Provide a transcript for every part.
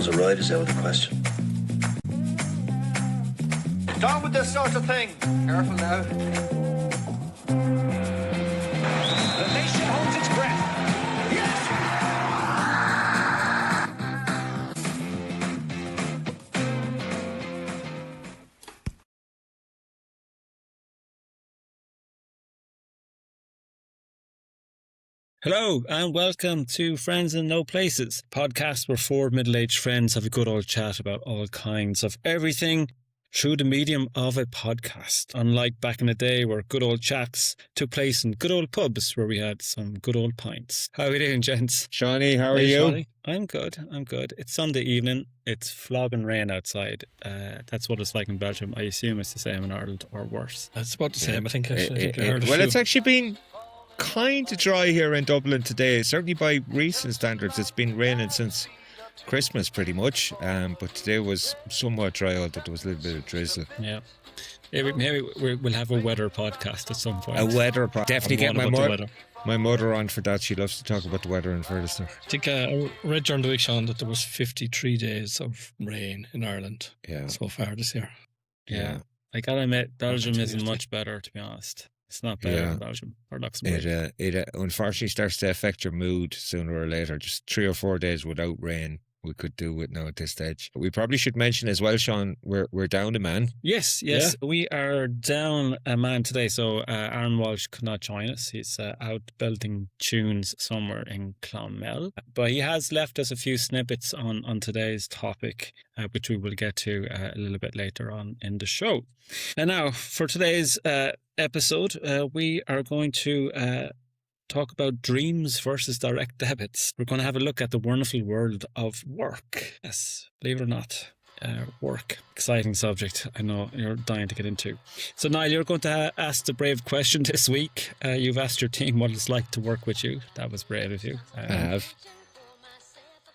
a ride is out of the question. Down with this sort of thing. Careful now. The nation holds its breath. Yes! Hello and welcome to Friends in No Places, a podcast where four middle-aged friends have a good old chat about all kinds of everything through the medium of a podcast. Unlike back in the day where good old chats took place in good old pubs where we had some good old pints. How are you doing, gents? Shawnee, how are Hey, you? Shawnee. I'm good. It's Sunday evening. It's flogging rain outside. That's what it's like in Belgium. I assume it's the same in Ireland or worse. It's about the same. I think I heard Well, it's actually been kind of dry here in Dublin today. Certainly by recent standards, it's been raining since Christmas pretty much. But today was somewhat dry, although there was a little bit of drizzle. Yeah. Maybe we'll have a weather podcast at some point. A weather podcast. Definitely get my weather. mother on for that. She loves to talk about the weather in Ferguson. I think I read during the week, Sean, that there was 53 days of rain in Ireland so far this year. Yeah. I gotta admit, Belgium isn't much better, to be honest. It's not better than Belgium or Luxembourg. It unfortunately starts to affect your mood sooner or later. Just 3 or 4 days without rain we could do with now at this stage. We probably should mention as well, Sean, we're down a man. Yes. Yeah. We are down a man today. So Aaron Walsh could not join us. He's out building tunes somewhere in Clonmel. But he has left us a few snippets on today's topic, which we will get to a little bit later on in the show. And now, for today's episode, we are going to talk about dreams versus direct debits. We're going to have a look at the wonderful world of work. Yes, believe it or not, work. Exciting subject. I know you're dying to get into. So Niall, you're going to ask the brave question this week. You've asked your team what it's like to work with you. That was brave of you. I have.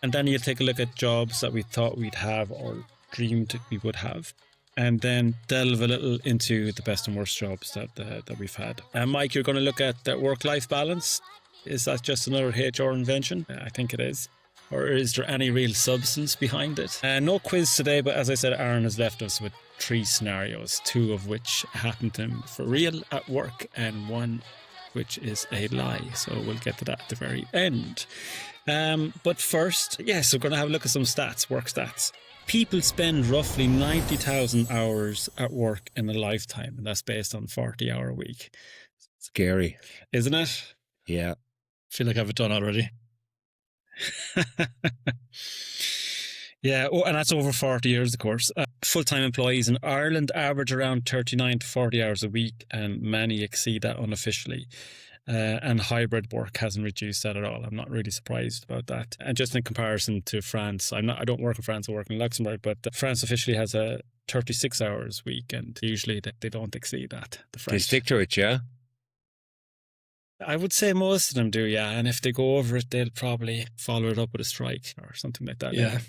And then you'll take a look at jobs that we thought we'd have or dreamed we would have. And then delve a little into the best and worst jobs that we've had. Mike, you're going to look at that work-life balance. Is that just another HR invention? I think it is. Or is there any real substance behind it? No quiz today, but as I said, Aaron has left us with 3 scenarios, 2 of which happened to him for real at work and 1 which is a lie. So we'll get to that at the very end. But first, yes, we're going to have a look at some stats, work stats. People spend roughly 90,000 hours at work in a lifetime, and that's based on 40-hour a week. Scary. Isn't it? Yeah. I feel like I've done already. Yeah, and that's over 40 years, of course. Full-time employees in Ireland average around 39 to 40 hours a week, and many exceed that unofficially. And hybrid work hasn't reduced that at all. I'm not really surprised about that. And just in comparison to France, I don't work in France, I work in Luxembourg, but France officially has a 36 hours week, and usually they don't exceed that. The French. They stick to it, yeah? I would say most of them do, yeah. And if they go over it, they'll probably follow it up with a strike or something like that. Yeah.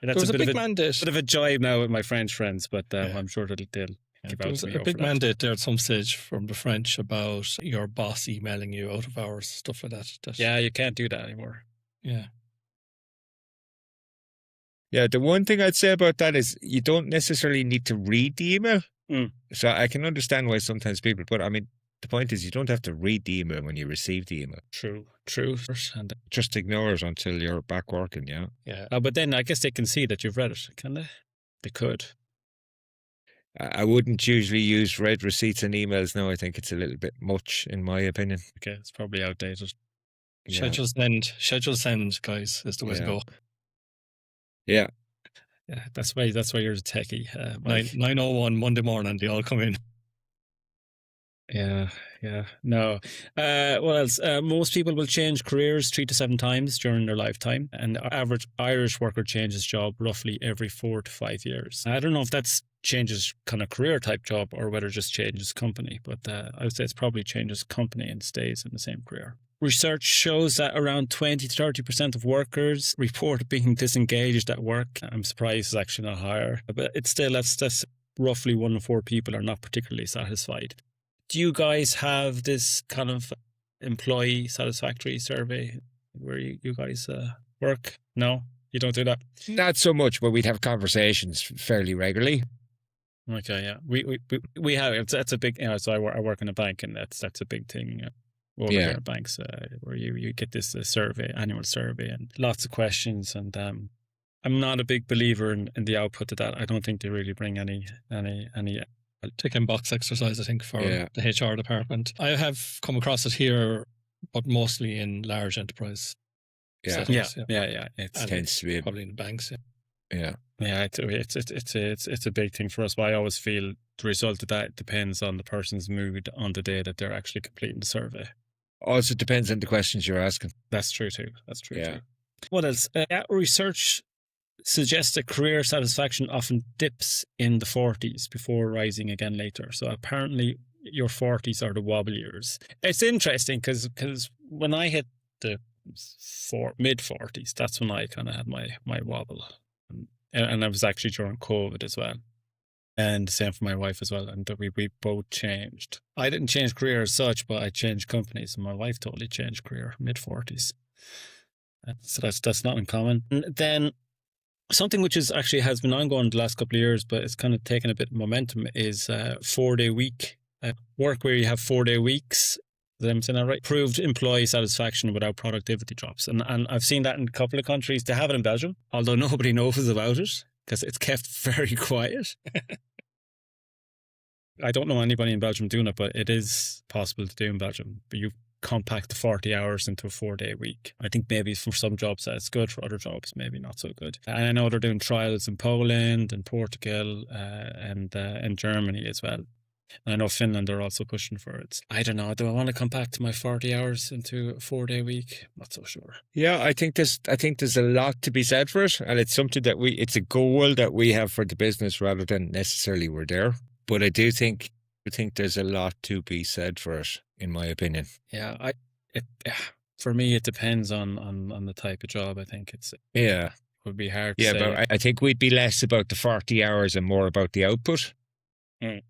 That's there was a big mandate. Bit of a jibe now with my French friends, but I'm sure they'll there was a big mandate there at some stage from the French about your boss emailing you out of hours, stuff like that. Yeah, you can't do that anymore. Yeah. Yeah, the one thing I'd say about that is you don't necessarily need to read the email. So I can understand why sometimes people, but I mean, the point is you don't have to read the email when you receive the email. True. And just ignore it until you're back working, yeah? Yeah. But then I guess they can see that you've read it, can they? They could. I wouldn't usually use read receipts in emails now. I think it's a little bit much, in my opinion. Okay, it's probably outdated. Yeah. Schedule send, guys, is the way to go. Yeah. Yeah, that's why you're the techie. 9:01 Monday morning, they all come in. Yeah. No. What else? Most people will change careers 3 to 7 times during their lifetime, and the average Irish worker changes job roughly every 4 to 5 years. I don't know if that's changes kind of career type job or whether it just changes company, but I would say it's probably changes company and stays in the same career. Research shows that around 20 to 30% of workers report being disengaged at work. I'm surprised it's actually not higher, but it's still, that's roughly 1 in 4 people are not particularly satisfied. Do you guys have this kind of employee satisfactory survey where you guys work? No? You don't do that? Not so much, but we'd have conversations fairly regularly. Okay, yeah. We have, it's a big, so I work in a bank, and that's a big thing. Over here at banks, where you get this annual survey, and lots of questions, and I'm not a big believer in the output of that. I don't think they really bring any tick box exercise, I think, for the HR department. I have come across it here, but mostly in large enterprise settings. It tends to be probably in the banks. Yeah, it's a big thing for us. But I always feel the result of that depends on the person's mood on the day that they're actually completing the survey. Also depends on the questions you're asking. That's true too. Too. What else? Research suggests that career satisfaction often dips in the 40s before rising again later. So apparently your 40s are the wobble years. It's interesting because when I hit the mid-40s, that's when I kind of had my wobble. And that was actually during COVID as well. And the same for my wife as well. And we both changed. I didn't change career as such, but I changed companies. And my wife totally changed career, mid-40s. So that's not uncommon. And then something which is actually has been ongoing the last couple of years, but it's kind of taken a bit of momentum, is 4-day week. Work where you have 4-day weeks. I'm saying that right? Improved employee satisfaction without productivity drops. And I've seen that in a couple of countries. They have it in Belgium, although nobody knows about it because it's kept very quiet. I don't know anybody in Belgium doing it, but it is possible to do in Belgium. But you compact the 40 hours into a 4-day week. I think maybe for some jobs it's good, for other jobs maybe not so good. And I know they're doing trials in Poland and Portugal and in Germany as well. And I know Finland are also pushing for it. I don't know. Do I want to come back to my 40 hours into a 4-day week? Not so sure. Yeah, I think there's a lot to be said for it, and it's something that it's a goal that we have for the business rather than necessarily we're there. But I do think there's a lot to be said for it, in my opinion. Yeah, for me it depends on the type of job. I think it would be hard to say. But I think we'd be less about the 40 hours and more about the output. Mm.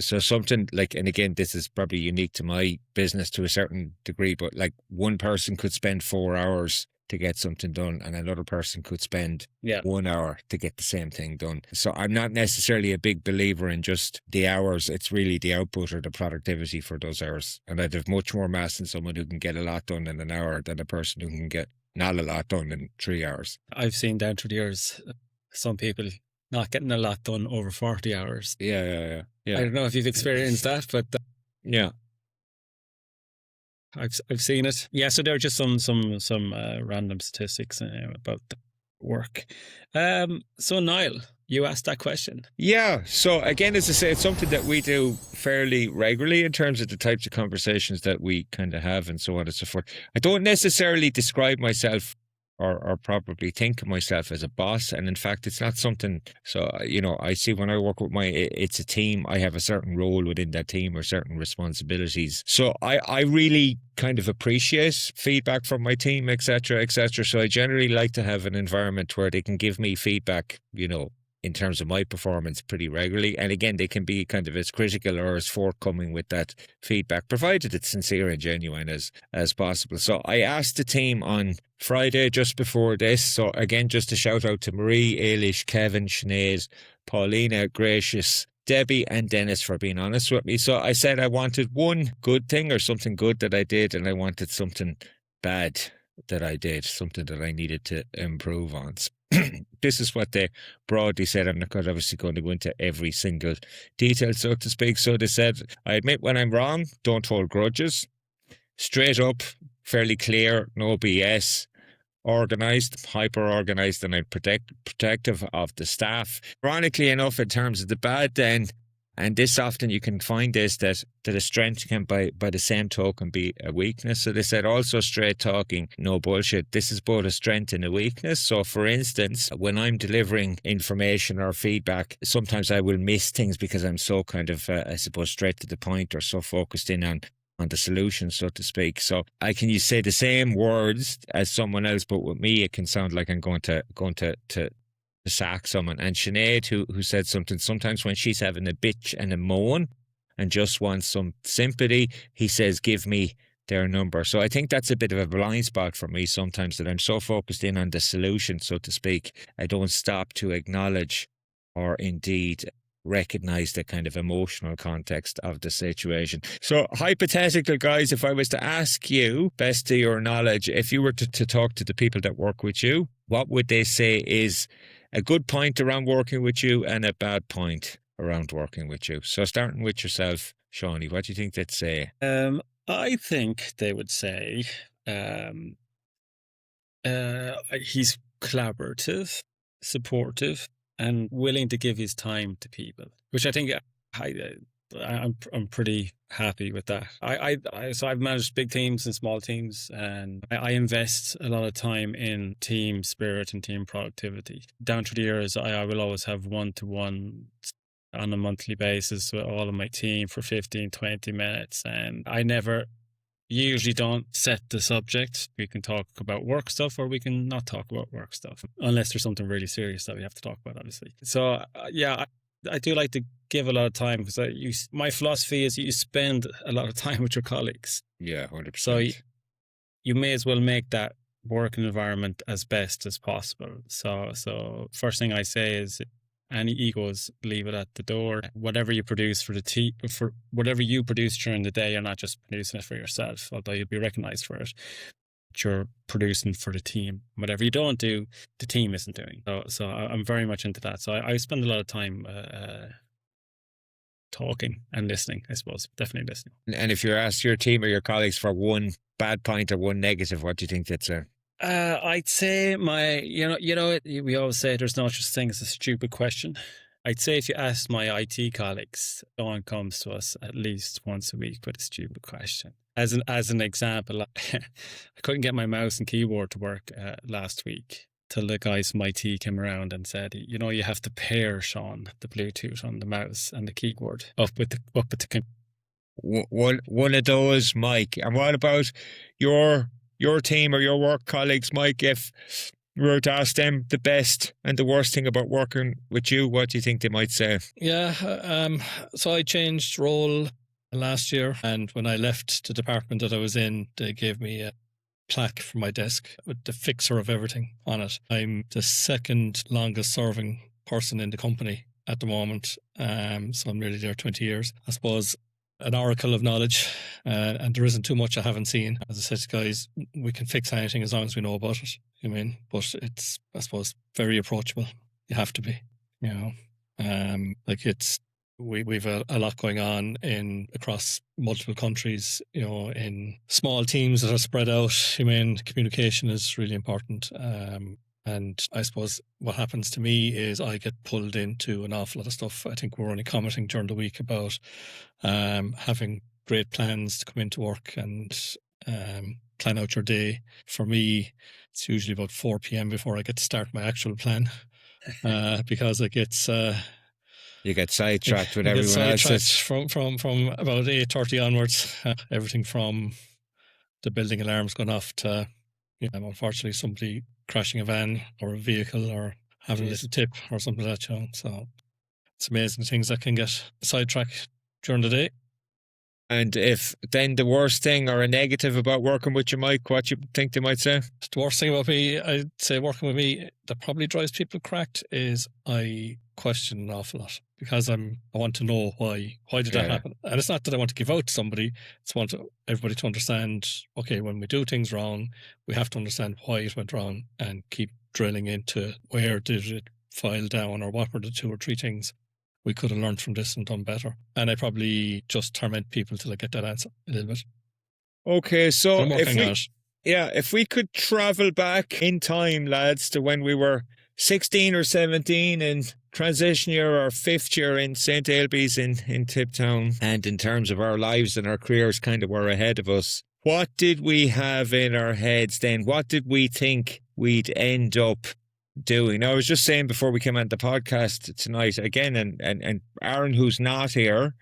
So something like, and again, this is probably unique to my business to a certain degree, but like one person could spend 4 hours to get something done and another person could spend 1 hour to get the same thing done. So I'm not necessarily a big believer in just the hours. It's really the output or the productivity for those hours. And I'd have much more mass in someone who can get a lot done in an hour than a person who can get not a lot done in 3 hours. I've seen down through the years some people not getting a lot done over 40 hours. Yeah. I don't know if you've experienced that, but yeah, I've seen it. Yeah, so there are just some random statistics about the work. So Niall, you asked that question. Yeah. So again, as I say, it's something that we do fairly regularly in terms of the types of conversations that we kind of have and so on and so forth. I don't necessarily describe myself or probably think of myself as a boss. And in fact, it's not something, so, I see when I work with it's a team, I have a certain role within that team or certain responsibilities. So I really kind of appreciate feedback from my team, etc., etc. So I generally like to have an environment where they can give me feedback, in terms of my performance pretty regularly. And again, they can be kind of as critical or as forthcoming with that feedback, provided it's sincere and genuine as possible. So I asked the team on Friday just before this. So again, just a shout out to Marie, Ailish, Kevin, Sinead, Paulina, Gracious, Debbie and Dennis for being honest with me. So I said I wanted one good thing or something good that I did, and I wanted something bad that I did, something that I needed to improve on. This is what they broadly said. I'm not obviously going to go into every single detail, so to speak. So they said, I admit when I'm wrong, don't hold grudges. Straight up, fairly clear, no BS. Organised, hyper-organised, and I'm protective of the staff. Ironically enough, in terms of the bad then, and this often you can find this, that a strength can by the same token be a weakness. So they said also straight talking, no bullshit. This is both a strength and a weakness. So for instance, when I'm delivering information or feedback, sometimes I will miss things because I'm so kind of, I suppose, straight to the point or so focused in on the solution, so to speak. So I can say the same words as someone else, but with me, it can sound like I'm going to sack someone. And Sinead, who said something, sometimes when she's having a bitch and a moan and just wants some sympathy, he says, give me their number. So I think that's a bit of a blind spot for me sometimes, that I'm so focused in on the solution, so to speak, I don't stop to acknowledge or indeed recognize the kind of emotional context of the situation. So hypothetical, guys, if I was to ask you, best to your knowledge, if you were to talk to the people that work with you, what would they say is a good point around working with you and a bad point around working with you? So starting with yourself, Shawnee, what do you think they'd say? I think they would say he's collaborative, supportive, and willing to give his time to people, which I think I'm pretty happy with that. So I've managed big teams and small teams, and I invest a lot of time in team spirit and team productivity. Down through the years, I will always have one-to-one on a monthly basis with all of my team for 15, 20 minutes. And I usually don't set the subject. We can talk about work stuff, or we can not talk about work stuff, unless there's something really serious that we have to talk about, obviously. So I do like to give a lot of time, because my philosophy is you spend a lot of time with your colleagues. Yeah, 100%. So you may as well make that working environment as best as possible. So first thing I say is, any egos, leave it at the door. Whatever you produce for whatever you produce during the day, you're not just producing it for yourself, although you'll be recognized for it. You're producing for the team. Whatever you don't do, the team isn't doing. So I'm very much into that. So I spend a lot of time talking and listening, I suppose. Definitely listening. And if you're asked your team or your colleagues for one bad point or one negative, what do you think that's a... I'd say we always say there's no such thing as a stupid question. I'd say if you ask my IT colleagues, Dawn comes to us at least once a week with a stupid question. As an example, I couldn't get my mouse and keyboard to work last week, till the guys from IT came around and said, you have to pair, Sean, the Bluetooth on the mouse and the keyboard up with the one of those, Mike. And what about your team or your work colleagues, Mike? If we were to ask them the best and the worst thing about working with you, what do you think they might say? Yeah, so I changed role last year, and when I left the department that I was in, they gave me a plaque for my desk with the fixer of everything on it. I'm the second longest serving person in the company at the moment, so I'm nearly there 20 years. I suppose an oracle of knowledge, and there isn't too much I haven't seen. As I said to guys, we can fix anything as long as we know about it. But it's, I suppose, very approachable. You have to be, we've a lot going on across multiple countries, in small teams that are spread out. Communication is really important. And I suppose what happens to me is I get pulled into an awful lot of stuff. I think we're only commenting during the week about having great plans to come into work and plan out your day. For me, it's usually about 4 p.m. before I get to start my actual plan, because it gets... you get sidetracked with everyone else. From about 8:30 onwards. Everything from the building alarms going off to, unfortunately, somebody crashing a van or a vehicle or having a little tip or something like that. So it's amazing things that can get sidetracked during the day. And if then the worst thing or a negative about working with you, Mike, what you think they might say? The worst thing about me, I'd say working with me, that probably drives people cracked, is I question an awful lot, because I want to know why did that happen. And it's not that I want to give out to somebody, it's want everybody to understand, okay, when we do things wrong, we have to understand why it went wrong and keep drilling into where did it file down, or what were the 2 or 3 things we could have learned from this and done better. And I probably just torment people till I get that answer a little bit. Okay, so if we could travel back in time, lads, to when we were 16 or 17 in transition year or 5th year in St. Ailbe's in Tiptown, and in terms of our lives and our careers kind of were ahead of us, what did we have in our heads then? What did we think we'd end up doing? Now, I was just saying before we came on the podcast tonight again, and Aaron, who's not here,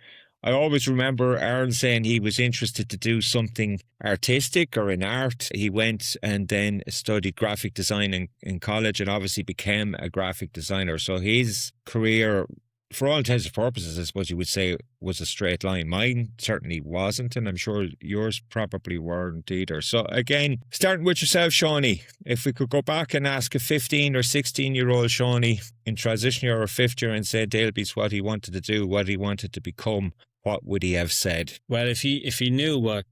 I always remember Aaron saying he was interested to do something artistic or in art. He went and then studied graphic design in college and obviously became a graphic designer. So his career for all intents and purposes, I suppose you would say it was a straight line. Mine certainly wasn't, and I'm sure yours probably weren't either. So again, starting with yourself, Shawnee, if we could go back and ask a 15 or 16-year-old Shawnee in transition year or fifth year and say Daleby's what he wanted to do, what he wanted to become, what would he have said? Well, if he knew what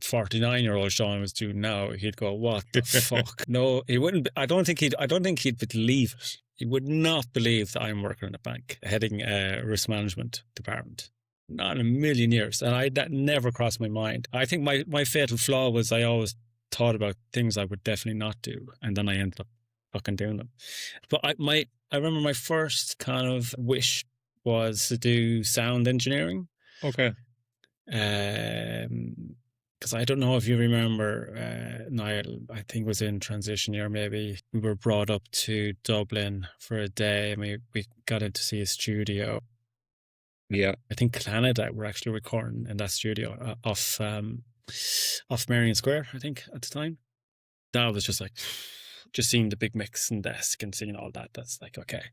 49-year-old Sean was doing now, he'd go, "What the fuck?" No, he wouldn't. I don't think he'd believe it. He would not believe that I'm working in a bank, heading a risk management department. Not in a million years. And that never crossed my mind. I think my fatal flaw was I always thought about things I would definitely not do, and then I ended up fucking doing them. But I remember my first kind of wish was to do sound engineering. Okay. Because I don't know if you remember, Niall, I think it was in transition year maybe, we were brought up to Dublin for a day and we got in to see a studio. Yeah. I think Canada were actually recording in that studio off Marion Square, I think, at the time. That was just like, just seeing the big mixing desk and seeing all that, that's like, okay.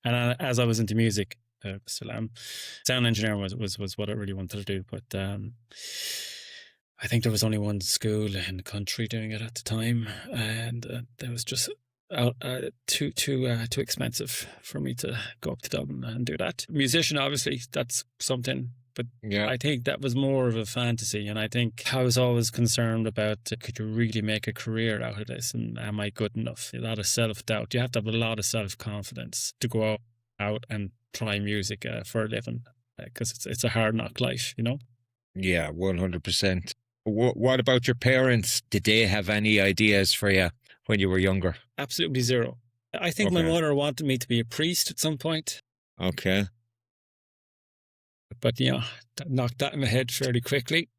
And as I was into music, still am, sound engineering was what I really wanted to do, but I think there was only one school in the country doing it at the time, and it was just too expensive for me to go up to Dublin and do that. Musician, obviously, that's something, but Yeah. I think that was more of a fantasy, and I think I was always concerned about could you really make a career out of this, and am I good enough? A lot of self-doubt. You have to have a lot of self-confidence to go out and try music for a living, because it's a hard knock life, you know? Yeah, 100%. What about your parents? Did they have any ideas for you when you were younger? Absolutely zero. I think my Okay. mother wanted me to be a priest at some point, Okay. but knocked that in the head fairly quickly.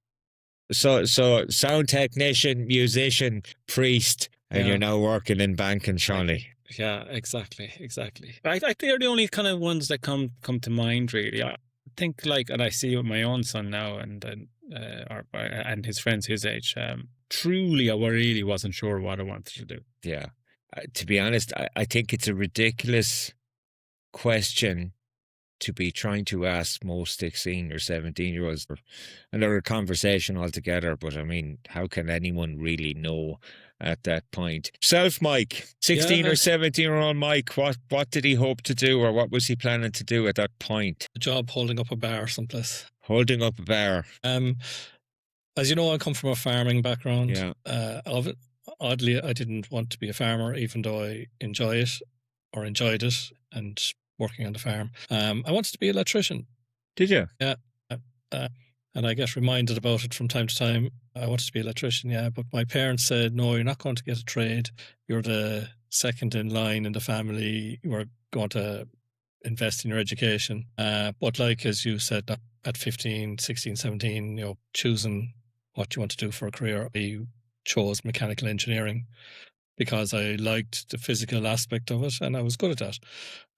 So sound technician, musician, priest, and Yeah. you're now working in banking, Shawnee. Yeah, exactly. I think they're the only kind of ones that come to mind, really. I think, and I see with my own son now, and his friends his age. Truly, I really wasn't sure what I wanted to do. Yeah. To be honest, I think it's a ridiculous question to be trying to ask most 16 or 17-year-olds. Another conversation altogether, but I mean, how can anyone really know at that point? Self Mike, 16 or 17-year-old Mike, what did he hope to do, or what was he planning to do at that point? A job holding up a bar someplace. Holding up a bar. As you know, I come from a farming background. Yeah. Oddly, I didn't want to be a farmer, even though I enjoyed it and working on the farm. I wanted to be an electrician. Did you? Yeah. And I get reminded about it from time to time. I wanted to be an electrician, yeah, but my parents said, no, you're not going to get a trade. You're the second in line in the family. You are going to invest in your education. But like, as you said, at 15, 16, 17, choosing what you want to do for a career, I chose mechanical engineering because I liked the physical aspect of it and I was good at that.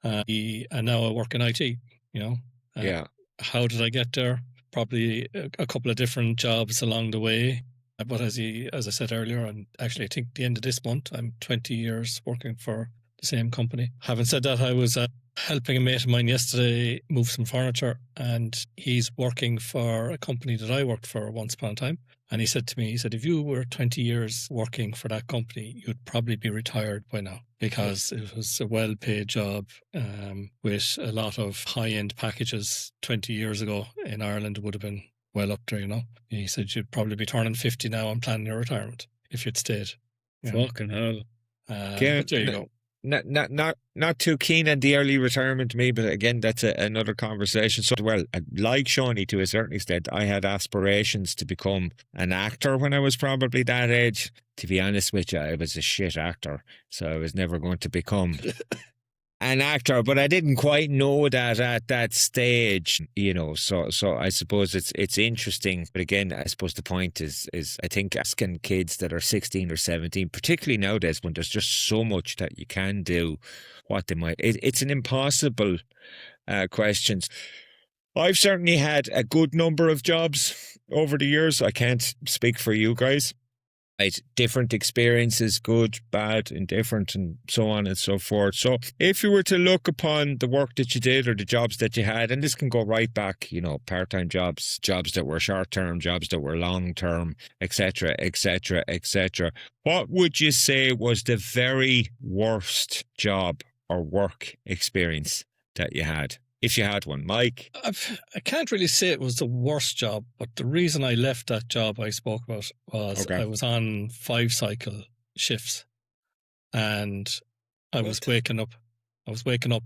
And now I work in IT, Yeah. How did I get there? Probably a couple of different jobs along the way. But as I said earlier, and actually I think the end of this month, I'm 20 years working for the same company. Having said that, I was helping a mate of mine yesterday move some furniture, and he's working for a company that I worked for once upon a time. And he said to me, if you were 20 years working for that company, you'd probably be retired by now, because it was a well-paid job with a lot of high-end packages. 20 years ago in Ireland, it would have been well up there, He said you'd probably be turning 50 now and planning your retirement if you'd stayed. Fucking hell. But there you go. Not too keen on the early retirement to me, but again, that's another conversation. So, well, like Shawnee to a certain extent, I had aspirations to become an actor when I was probably that age. To be honest with you, I was a shit actor, so I was never going to become an actor, but I didn't quite know that at that stage, so I suppose it's interesting. But again, I suppose the point is I think asking kids that are 16 or 17, particularly nowadays when there's just so much that you can do, what they might, it's an impossible question. I've certainly had a good number of jobs over the years. I can't speak for you guys. Right, different experiences, good, bad, indifferent, and so on and so forth. So if you were to look upon the work that you did or the jobs that you had, and this can go right back, part-time jobs, jobs that were short-term, jobs that were long-term, etc., etc., etc., what would you say was the very worst job or work experience that you had? If you had one, Mike. I can't really say it was the worst job, but the reason I left that job I spoke about was Okay. I was on 5-cycle shifts, and I was waking up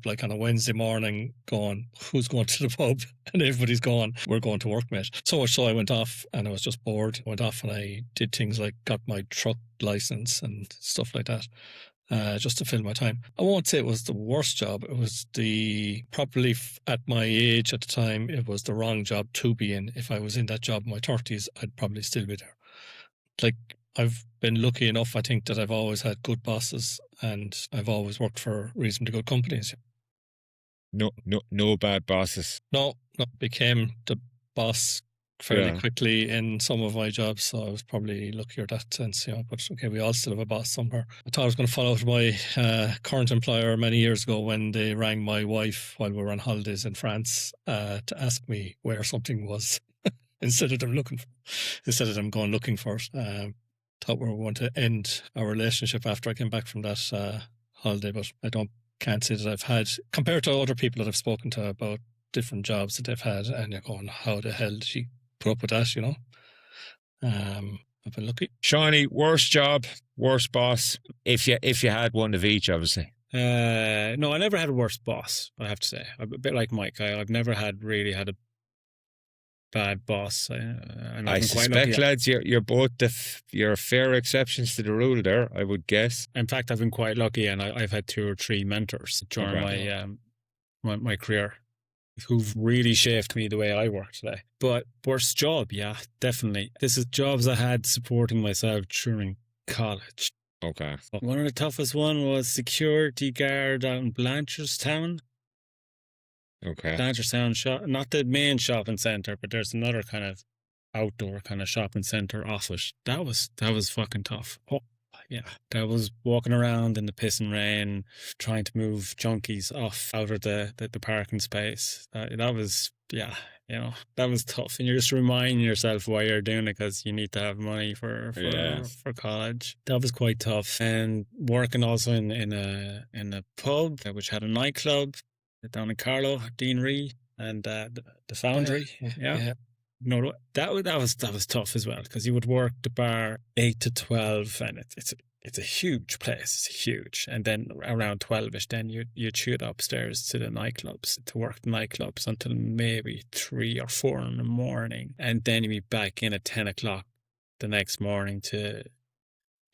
like on a Wednesday morning going, who's going to the pub? And everybody's gone, we're going to work, mate. So much so I went off and I was just bored. I went off and I did things like got my truck license and stuff like that. Just to fill my time. I won't say it was the worst job. It was probably at my age at the time, it was the wrong job to be in. If I was in that job in my 30s, I'd probably still be there. Like, I've been lucky enough, I think, that I've always had good bosses and I've always worked for reasonably good companies. No bad bosses. No, became the boss fairly quickly in some of my jobs, so I was probably luckier in that sense, but okay, we all still have a boss somewhere. I thought I was going to fall out with my current employer many years ago when they rang my wife while we were on holidays in France to ask me where something was instead of them going looking for it. Thought we were going to end our relationship after I came back from that holiday, but can't say that I've had, compared to other people that I've spoken to about different jobs that they've had, and you're going, how the hell did she put up with that, I've been lucky. Shawnee, worst job, worst boss, if you had one of each, obviously. No, I never had a worse boss, I have to say. I'm a bit like Mike. I've never really had a bad boss. I suspect, lads, you're both you're fair exceptions to the rule there, I would guess. In fact, I've been quite lucky, and I've had 2 or 3 mentors during my career who've really shaped me the way I work today. But worst job, yeah, definitely. This is jobs I had supporting myself during college. Okay. One of the toughest one was security guard out in Blanchardstown. Okay. Blanchardstown shop, not the main shopping centre, but there's another kind of outdoor kind of shopping centre off it. That was fucking tough. Oh, yeah. That was walking around in the piss and rain, trying to move junkies out of the parking space. That was, that was tough. And you're just reminding yourself why you're doing it, because you need to have money for college. That was quite tough. And working also in a pub, which had a nightclub down in Carlow, Dean Ree, and the Foundry. Yeah. No, that was tough as well, because you would work the bar 8 to 12, and it's a huge place. It's huge, and then around 12ish, then you shoot upstairs to the nightclubs to work the nightclubs until maybe 3 or 4 in the morning, and then you'd be back in at 10 o'clock the next morning to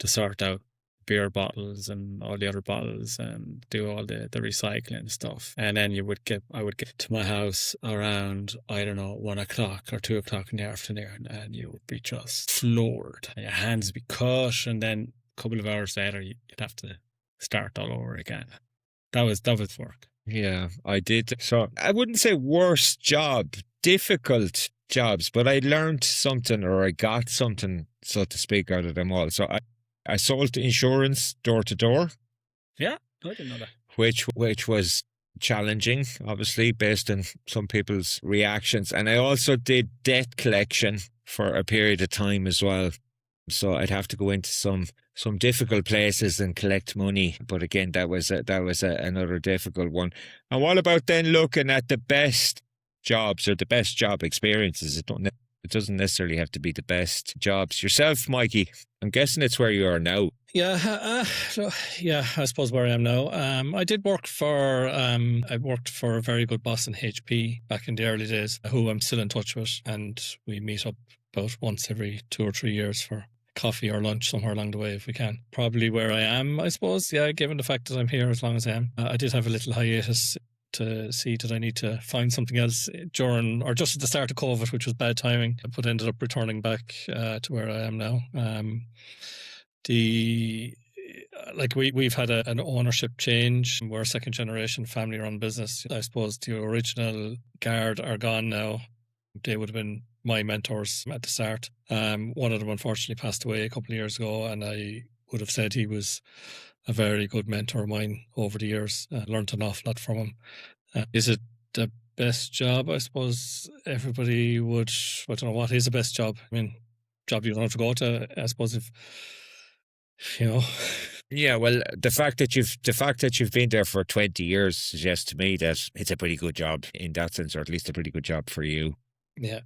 sort out beer bottles and all the other bottles and do all the recycling stuff. And then I would get to my house around, I don't know, 1 o'clock or 2 o'clock in the afternoon, and you would be just floored. And your hands would be cut, and then a couple of hours later you'd have to start all over again. That was work. Yeah, I did. So I wouldn't say worst job, difficult jobs, but I learned something, or I got something, so to speak, out of them all. So I sold insurance door to door. Yeah, I didn't know that. Which was challenging, obviously, based on some people's reactions. And I also did debt collection for a period of time as well. So I'd have to go into some difficult places and collect money. But again, that was another difficult one. And what about then looking at the best jobs or the best job experiences? It doesn't necessarily have to be the best jobs. Yourself, Mikey, I'm guessing it's where you are now. Yeah, I suppose where I am now. I worked for a very good boss in HP back in the early days, who I'm still in touch with, and we meet up about once every 2 or 3 years for coffee or lunch somewhere along the way if we can. Probably where I am, I suppose, given the fact that I'm here as long as I am. I did have a little hiatus to see that I need to find something else during, or just at the start of COVID, which was bad timing, but ended up returning back to where I am now. We've had an ownership change. We're a second generation family run business. I suppose the original guard are gone now. They would have been my mentors at the start. One of them unfortunately passed away a couple of years ago, and I would have said he was a very good mentor of mine over the years. Learned an awful lot from him. Is it the best job? I suppose everybody would. I don't know what is the best job. I mean, job you don't have to go to. I suppose if you know. Yeah, well, the fact that you've been there for 20 years suggests to me that it's a pretty good job in that sense, or at least a pretty good job for you. Yeah.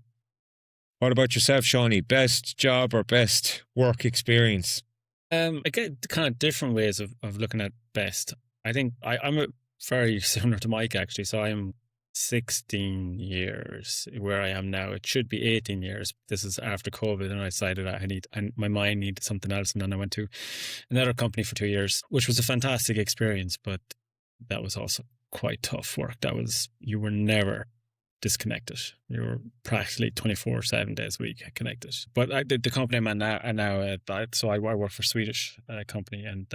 What about yourself, Shawnee? Best job or best work experience? I get kind of different ways of looking at best. I think I'm very similar to Mike, actually. So I'm 16 years where I am now. It should be 18 years. This is after COVID, and I decided and my mind needed something else. And then I went to another company for 2 years, which was a fantastic experience, but that was also quite tough work. You were never disconnected. You were practically 24/7 days a week connected. But the company I'm at now, so I work for a Swedish company, and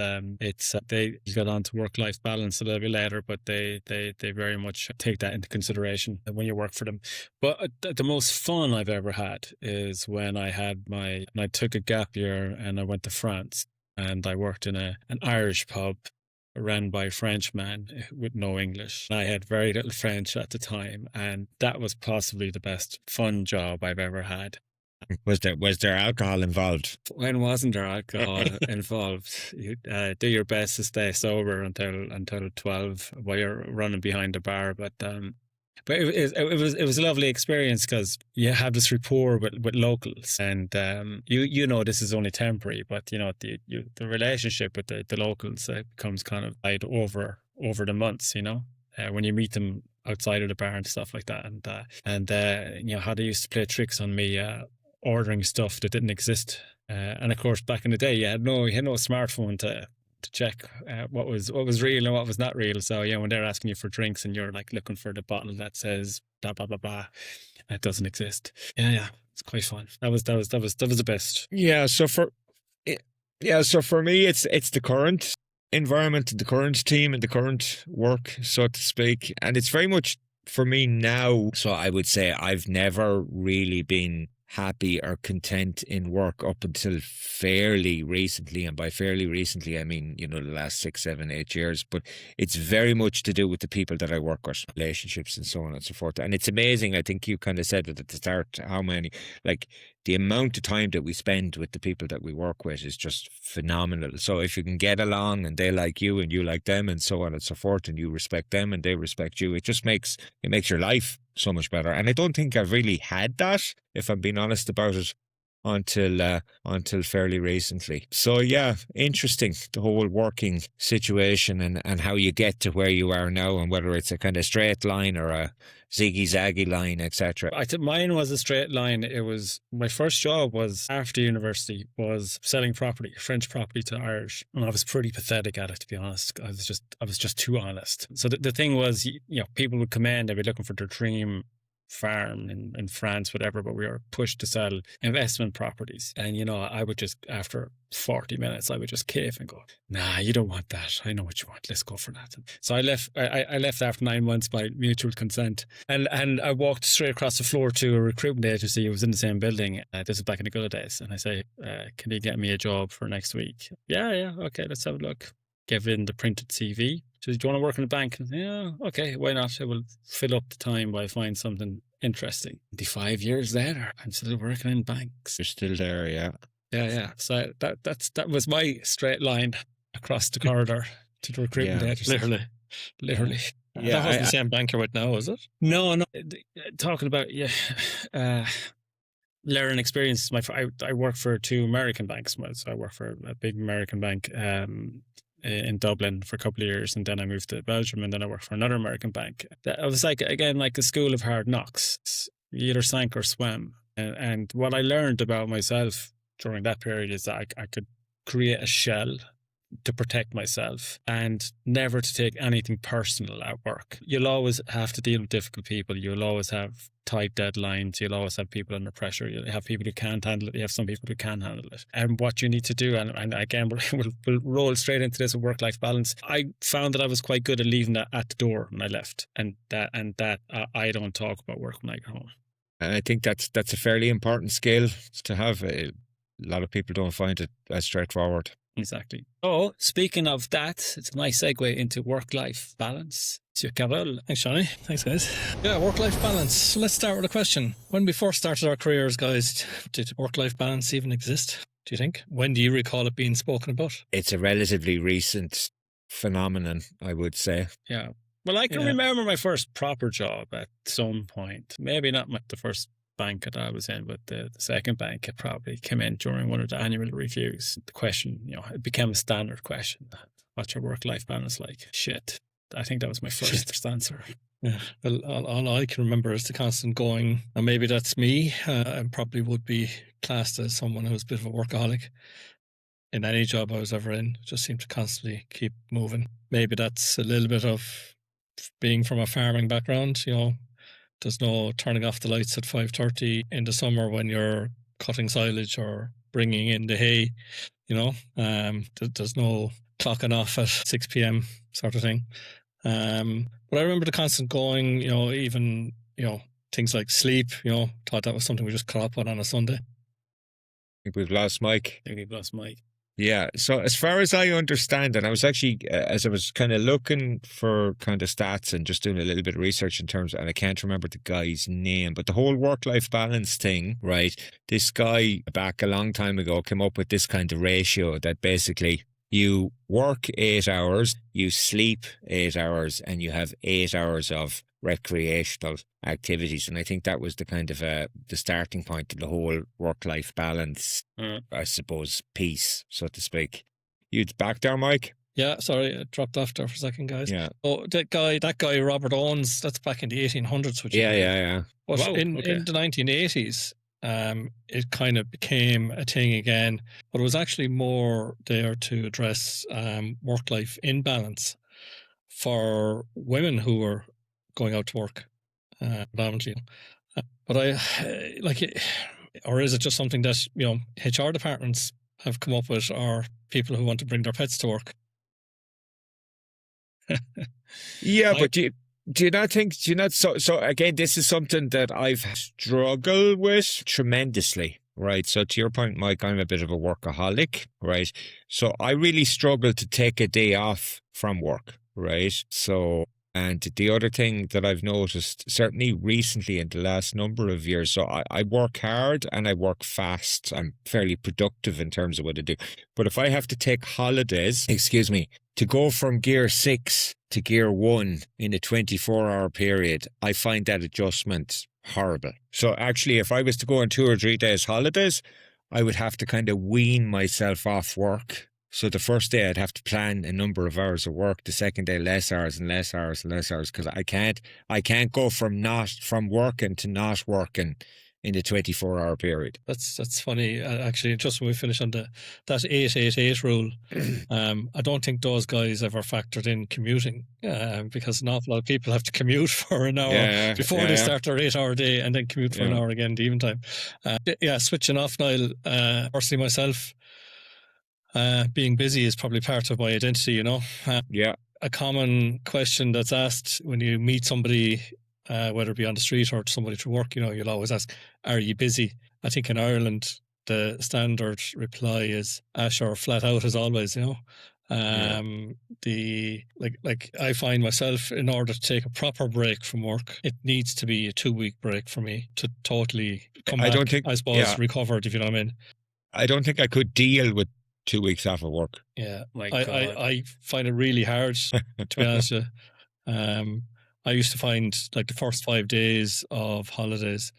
it's they got on to work-life balance a little bit later, but they very much take that into consideration when you work for them. But the most fun I've ever had is when I took a gap year and I went to France, and I worked in an Irish pub ran by a Frenchman with no English. I had very little French at the time, and that was possibly the best fun job I've ever had. Was there alcohol involved? When wasn't there alcohol involved? You do your best to stay sober until 12 while you're running behind the bar, but it was a lovely experience because you have this rapport with locals, and you know this is only temporary, but you know the relationship with the locals becomes kind of tied over the months. You know, when you meet them outside of the bar and stuff like that, and you know how they used to play tricks on me, ordering stuff that didn't exist, and of course back in the day you had no smartphone to check what was real and what was not real. So yeah, when they're asking you for drinks and you're like looking for the bottle that says blah blah blah blah, and it doesn't exist. Yeah, it's quite fun. That was the best. Yeah. So for me, it's the current environment, the current team, and the current work, so to speak, and it's very much for me now. So I would say I've never really been happy or content in work up until fairly recently, and by fairly recently I mean, you know, the last 6, 7, 8 years. But it's very much to do with the people that I work with, relationships and so on and so forth. And it's amazing, I think you kind of said it at the start, how many, like, the amount of time that we spend with the people that we work with is just phenomenal. So if you can get along and they like you and you like them and so on and so forth, and you respect them and they respect you, it makes your life so much better. And I don't think I've really had that, if I'm being honest about it, until fairly recently. So yeah, interesting, the whole working situation and how you get to where you are now, and whether it's a kind of straight line or a ziggy-zaggy line, etc. I think mine was a straight line. It was my first job was after university, was selling property, French property to Irish, and I was pretty pathetic at it, to be honest. I was just too honest. So the thing was, you know, people would come in, they'd be looking for their dream farm in France, whatever, but we were pushed to sell investment properties. And, you know, I would just, after 40 minutes, I would just cave and go, nah, you don't want that. I know what you want. Let's go for that. So I left after 9 months by mutual consent. And I walked straight across the floor to a recruitment agency who was in the same building. This is back in the good old days. And I say, can you get me a job for next week? Yeah. Okay, let's have a look. Give in the printed CV. So, do you want to work in a bank? Yeah, okay, why not? I will fill up the time while I find something interesting. 25 years later, I'm still working in banks. You're still there, yeah. Yeah. So that was my straight line across the corridor to the recruitment agency. Literally. Yeah, that wasn't the same bank you're with now, is it? No. Talking about learning experiences. I work for 2 American banks. So I work for a big American bank in Dublin for a couple of years, and then I moved to Belgium, and then I worked for another American bank. It was like a school of hard knocks. You either sank or swam. And what I learned about myself during that period is that I could create a shell to protect myself and never to take anything personal at work. You'll always have to deal with difficult people. You'll always have tight deadlines. You'll always have people under pressure. You'll have people who can't handle it. You have some people who can handle it. And what you need to do, and again, we'll roll straight into this with work-life balance. I found that I was quite good at leaving that at the door when I left, and that I don't talk about work when I get home. And I think that's a fairly important skill to have. A lot of people don't find it as straightforward. Exactly. Oh, speaking of that, it's a nice segue into work-life balance. Monsieur Carol. Thanks, Johnny. Thanks, guys. Yeah, work-life balance. So let's start with a question. When we first started our careers, guys, did work-life balance even exist, do you think? When do you recall it being spoken about? It's a relatively recent phenomenon, I would say. Yeah. Well, I can remember my first proper job at some point. Maybe not the first bank that I was in, but the second bank it probably came in during one of the annual reviews. The question, it became a standard question. What's your work-life balance like? Shit. I think that was my first answer. Yeah. Well, all I can remember is the constant going, and maybe that's me. I probably would be classed as someone who's a bit of a workaholic. In any job I was ever in, just seemed to constantly keep moving. Maybe that's a little bit of being from a farming background, There's no turning off the lights at 5:30 in the summer when you're cutting silage or bringing in the hay, There's no clocking off at 6 p.m. sort of thing. But I remember the constant going, even, things like sleep, thought that was something we just caught up on a Sunday. I think we've lost Mike. Yeah. So as far as I understand it, I was actually, as I was kind of looking for kind of stats and just doing a little bit of research in terms of, and I can't remember the guy's name, but the whole work-life balance thing, right? This guy back a long time ago came up with this kind of ratio that basically you work 8 hours, you sleep 8 hours, and you have 8 hours of recreational activities. And I think that was the kind of the starting point of the whole work-life balance, I suppose, piece, so to speak. You back there, Mike? Yeah, sorry, I dropped off there for a second, guys. Yeah. Oh, that guy, Robert Owens, that's back in the 1800s. Yeah. But in the 1980s, it kind of became a thing again, but it was actually more there to address work-life imbalance for women who were going out to work, predominantly. But or is it just something that, HR departments have come up with, or people who want to bring their pets to work? Yeah, but do you not think, so again, this is something that I've struggled with tremendously, right? So to your point, Mike, I'm a bit of a workaholic, right? So I really struggle to take a day off from work, right? So, and the other thing that I've noticed, certainly recently in the last number of years, so I work hard and I work fast. I'm fairly productive in terms of what I do. But if I have to take holidays, to go from gear 6 to gear 1 in a 24-hour period, I find that adjustment horrible. So actually, if I was to go on 2 or 3 days holidays, I would have to kind of wean myself off work. So the first day I'd have to plan a number of hours of work. The second day, less hours and less hours and less hours, because I can't go from working to not working in the 24-hour period. That's funny. Actually, just when we finish on that 888 rule, I don't think those guys ever factored in commuting, because an awful lot of people have to commute for an hour before they start their 8-hour day and then commute for an hour again the evening time. Switching off, Niall, personally myself, being busy is probably part of my identity, A common question that's asked when you meet somebody, whether it be on the street or somebody to work, you'll always ask, are you busy? I think in Ireland, the standard reply is ash or flat out as always, I find myself, in order to take a proper break from work, it needs to be a 2-week break for me to totally come back, recovered, if you know what I mean. I don't think I could deal with 2 weeks off of work. Yeah. I find it really hard, to be honest with you. I used to find the first 5 days of holidays,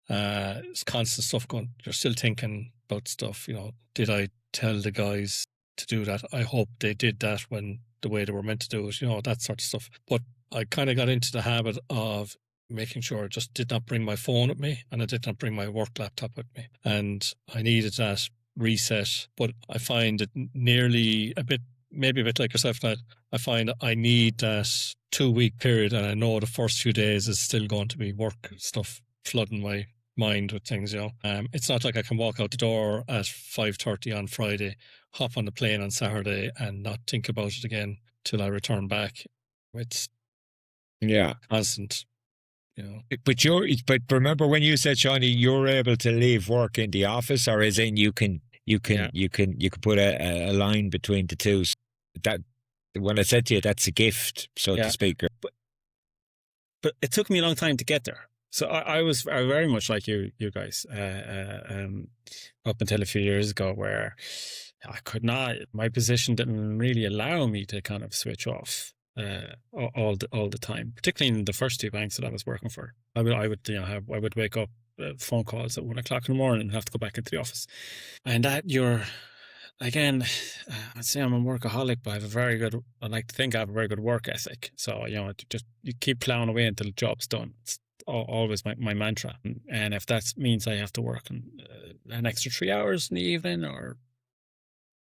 it's constant stuff going. You're still thinking about stuff, did I tell the guys to do that? I hope they did that when the way they were meant to do it, that sort of stuff. But I kind of got into the habit of making sure I just did not bring my phone with me and I did not bring my work laptop with me. And I needed that reset, but I find it maybe a bit like yourself, that I find I need that 2-week period, and I know the first few days is still going to be work stuff flooding my mind with things, It's not like I can walk out the door at 5:30 on Friday, hop on the plane on Saturday and not think about it again till I return back. It's constant you know. But remember when you said, Shawnee, you're able to leave work in the office, or as in you can put a line between the two. That when I said to you, that's a gift, so to speak. But it took me a long time to get there. So I was very much like you guys, up until a few years ago, where I could not. My position didn't really allow me to kind of switch off all the time. Particularly in the first two banks that I was working for, I would wake up phone calls at 1 o'clock in the morning and have to go back into the office, and that Again, I'd say I'm a workaholic, but I like to think I have a very good work ethic. So, you keep plowing away until the job's done. It's always my mantra. And if that means I have to work an extra 3 hours in the evening, or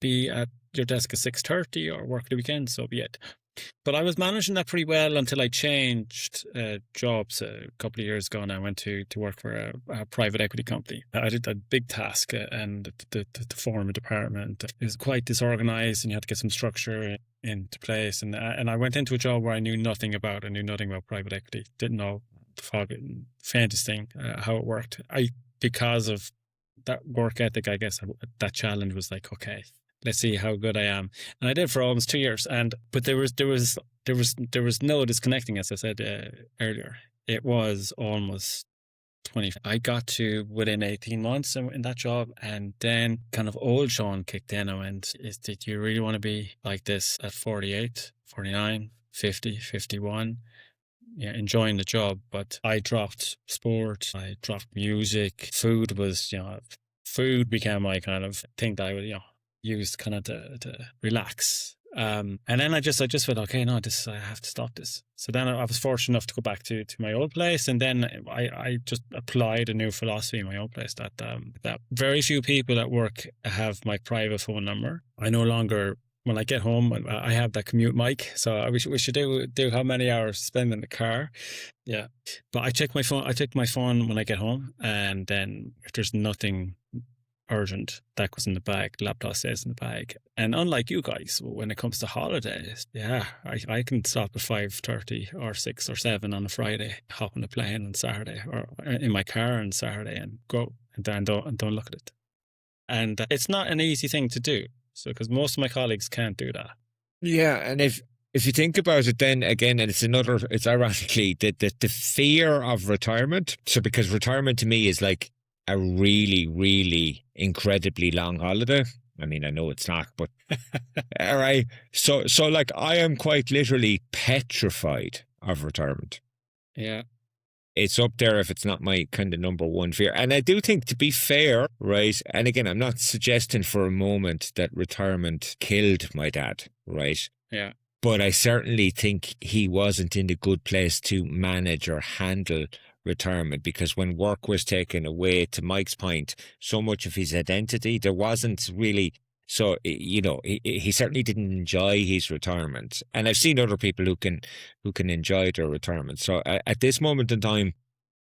be at your desk at 6:30, or work the weekend, so be it. But I was managing that pretty well until I changed jobs a couple of years ago, and I went to work for a private equity company. I did a big task, and the foreign department is quite disorganized, and you had to get some structure into place. And I went into a job where I knew nothing about private equity. Didn't know the faintest thing how it worked. Because of that work ethic, I guess that challenge was like, okay, let's see how good I am. And I did for almost 2 years. But there was no disconnecting, as I said earlier. It was almost 20. I got to within 18 months in that job, and then kind of old Sean kicked in and went, did you really want to be like this at 48, 49, 50, 51? Yeah, enjoying the job. But I dropped sport, I dropped music. Food became my kind of thing that I would, used kind of to relax. And then I just felt, okay, no, I have to stop this. So then I was fortunate enough to go back to my old place, and then I just applied a new philosophy in my old place that very few people at work have my private phone number. I no longer, when I get home, I have that commute mic, so we should do how many hours spend in the car. Yeah, but I check my phone when I get home, and then if there's nothing urgent, that goes in the bag. The laptop stays in the bag. And unlike you guys, when it comes to holidays, I can stop at 5:30 or 6 or 7 on a Friday, hop on a plane on Saturday, or in my car on Saturday, and go, and then don't look at it. And it's not an easy thing to do. So, because most of my colleagues can't do that. Yeah, and if you think about it, then again, and it's ironically the fear of retirement. So, because retirement to me is like a really, really incredibly long holiday. I mean, I know it's not, but all right. So like I am quite literally petrified of retirement. Yeah. It's up there if it's not my kind of number one fear. And I do think, to be fair, right, and again, I'm not suggesting for a moment that retirement killed my dad, right? Yeah. But I certainly think he wasn't in a good place to manage or handle retirement, because when work was taken away, to Mike's point, so much of his identity, there wasn't really. So, he certainly didn't enjoy his retirement. And I've seen other people who can enjoy their retirement. So at this moment in time,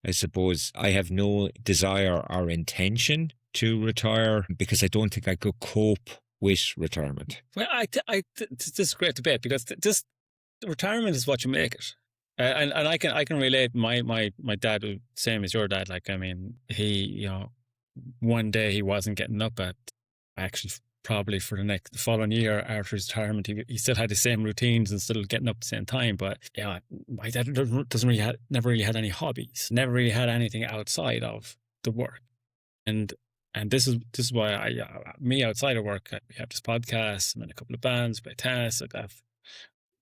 I suppose I have no desire or intention to retire, because I don't think I could cope with retirement. Well, this is a great debate, because retirement is what you make it. And I can relate. My dad was same as your dad. Like, I mean, he, one day he wasn't getting up at, actually probably for the following year after his retirement, he still had the same routines and still getting up at the same time. But yeah, my dad never really had any hobbies, never really had anything outside of the work. And this is why me outside of work, we have this podcast, I'm in a couple of bands, play tennis, like I've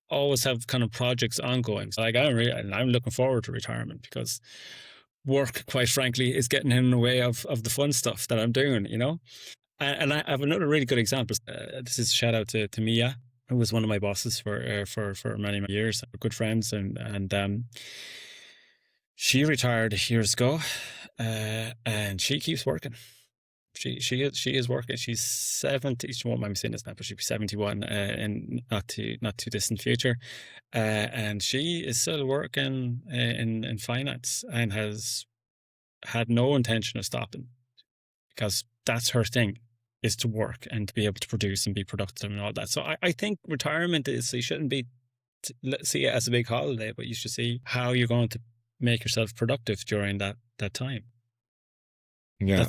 always have kind of projects ongoing. So like I'm looking forward to retirement, because work, quite frankly, is getting in the way of the fun stuff that I'm doing, And I have another really good example. This is a shout out to Mia, who was one of my bosses for many, many years. We're good friends, and she retired years ago, and she keeps working. She is working. She's 70. She won't mind me saying this now, but she'll be 71 in not too distant future, and she is still working in finance, and has had no intention of stopping, because that's her thing, is to work and to be able to produce and be productive and all that. So I think retirement you shouldn't see it as a big holiday, but you should see how you're going to make yourself productive during that time. Yeah,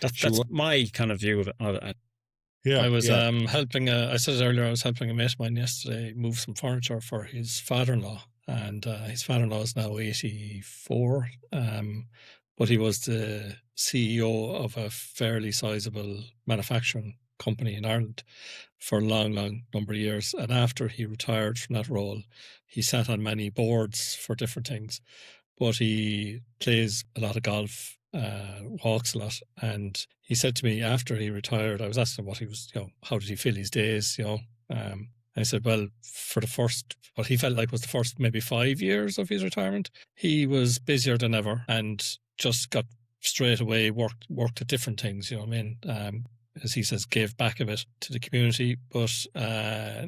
That's my kind of view of it. yeah. I was yeah. helping. I said earlier I was helping a mate of mine yesterday move some furniture for his father-in-law, and his father-in-law is now 84. But he was the CEO of a fairly sizable manufacturing company in Ireland for a long number of years. And after he retired from that role, he sat on many boards for different things. But he plays a lot of golf, walks a lot. And he said to me after he retired, I was asking him what he was, how did he fill his days, and I said, well, for the first, what he felt like was the first maybe 5 years of his retirement, he was busier than ever and just got straight away worked at different things, as he says, gave back a bit to the community. But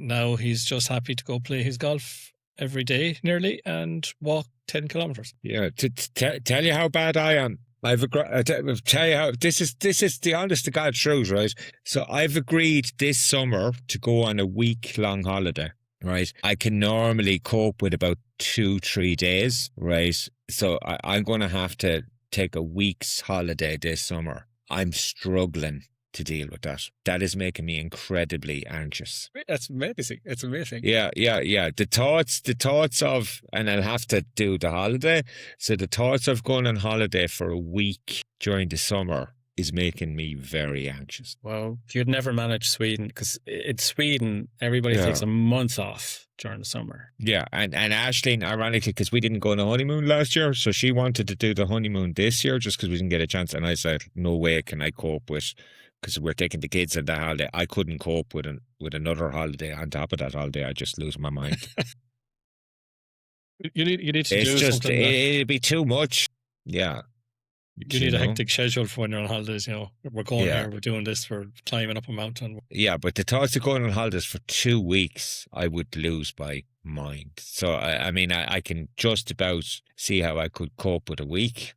now he's just happy to go play his golf every day nearly and walk 10 kilometers. Yeah, to tell you how bad I am. I'll tell you how this is the honest to God truth, right? So I've agreed this summer to go on a week-long holiday, right? I can normally cope with about 2-3 days, right? So I'm going to have to take a week's holiday this summer. I'm struggling to deal with that. That is making me incredibly anxious. That's amazing. It's amazing. Yeah. The thoughts of, and I'll have to do the holiday. So the thoughts of going on holiday for a week during the summer is making me very anxious. Well, you'd never manage Sweden because in Sweden, everybody takes a month off during the summer. Yeah, and Aisling, ironically, because we didn't go on a honeymoon last year, so she wanted to do the honeymoon this year just because we didn't get a chance. And I said, no way can I cope with, because we're taking the kids on the holiday. I couldn't cope with another holiday on top of that holiday. I just lose my mind. You need to do just, something. It'd be too much. Yeah. You need a hectic schedule for when you're on holidays. We're going Yeah. here, we're doing this, we're climbing up a mountain. Yeah, but the thoughts of going on holidays for 2 weeks, I would lose my mind. So, I mean, I can just about see how I could cope with a week.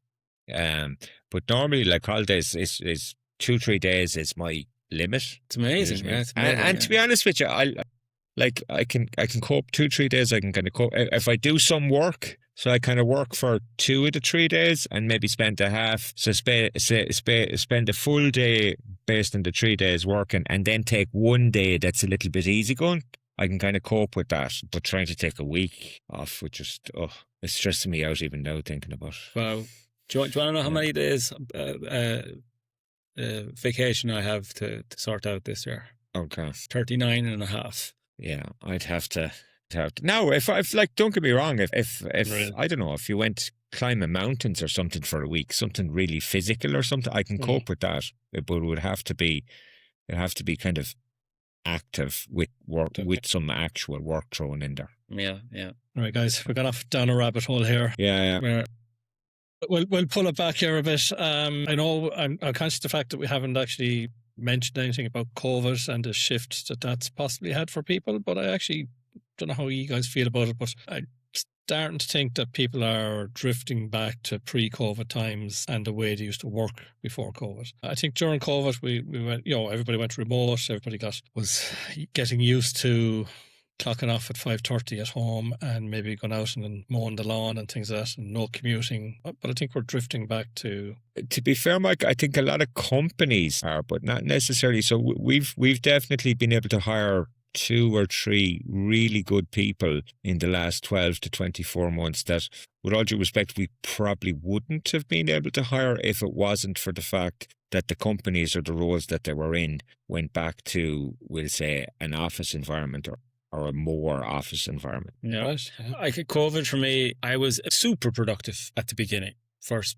But normally, like, holidays is 2-3 days is my limit. It's amazing. Yeah, it's amazing, and to be honest with you, I can cope 2-3 days. I can kind of cope if I do some work. So I kind of work for 2 of the 3 days and maybe spend a half. So spend a full day based on the 3 days working, and then take 1 day that's a little bit easygoing. I can kind of cope with that. But trying to take a week off would just it's stressing me out even now thinking about it. Well, do you want to know how many days vacation I have to sort out this year? Okay. 39 and a half. Yeah, I'd have to. Now, if like, don't get me wrong, if Right. I don't know, if you went climbing mountains or something for a week, something really physical or something, I can cope with that. But it would have to be kind of active with work, with some actual work thrown in there. Yeah. All right, guys, we're going off down a rabbit hole here. Yeah. We'll pull it back here a bit. I know I'm conscious of the fact that we haven't actually mentioned anything about COVID and the shift that's possibly had for people, but I actually don't know how you guys feel about it, but I'm starting to think that people are drifting back to pre-COVID times and the way they used to work before COVID. I think during COVID, we went, everybody went remote, everybody was getting used to clocking off at 5:30 at home and maybe going out and then mowing the lawn and things like that, and no commuting. But I think we're drifting back to... To be fair, Mike, I think a lot of companies are, but not necessarily. So we've definitely been able to hire 2 or 3 really good people in the last 12 to 24 months that, with all due respect, we probably wouldn't have been able to hire if it wasn't for the fact that the companies or the roles that they were in went back to, we'll say, an office environment or a more office environment. Yeah. Right? Yeah. I think COVID for me, I was super productive at the beginning, first